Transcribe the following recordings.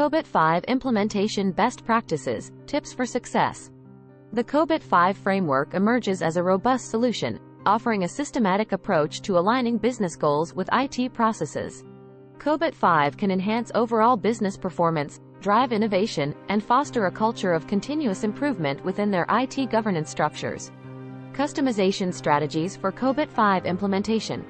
COBIT 5 Implementation Best Practices, Tips for Success. The COBIT 5 framework emerges as a robust solution, offering a systematic approach to aligning business goals with IT processes. COBIT 5 can enhance overall business performance, drive innovation, and foster a culture of continuous improvement within their IT governance structures. Customization strategies for COBIT 5 implementation.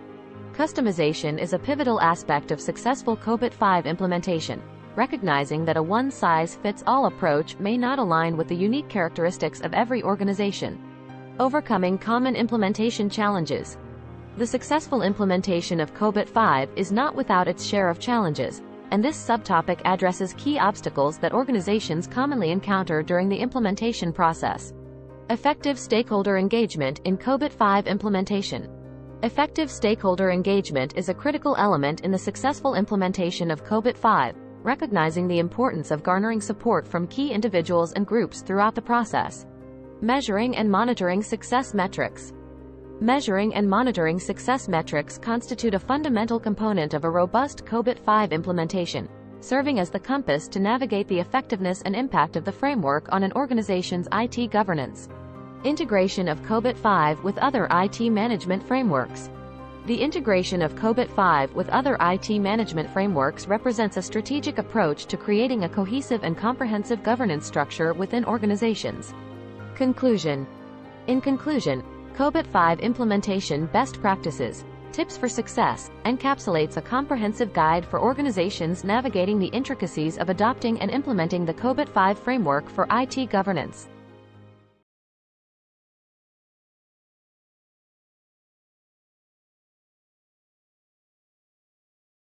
Customization is a pivotal aspect of successful COBIT 5 implementation, recognizing that a one-size-fits-all approach may not align with the unique characteristics of every organization. Overcoming common implementation challenges. The successful implementation of COBIT 5 is not without its share of challenges, and this subtopic addresses key obstacles that organizations commonly encounter during the implementation process. Effective stakeholder engagement in COBIT 5 implementation. Effective stakeholder engagement is a critical element in the successful implementation of COBIT 5, recognizing the importance of garnering support from key individuals and groups throughout the process. Measuring and monitoring success metrics. Measuring and monitoring success metrics constitute a fundamental component of a robust COBIT 5 implementation, serving as the compass to navigate the effectiveness and impact of the framework on an organization's IT governance. Integration of COBIT 5 with other IT management frameworks. The integration of COBIT 5 with other IT management frameworks represents a strategic approach to creating a cohesive and comprehensive governance structure within organizations. Conclusion. In conclusion, COBIT 5 Implementation Best Practices, Tips for Success, encapsulates a comprehensive guide for organizations navigating the intricacies of adopting and implementing the COBIT 5 framework for IT governance.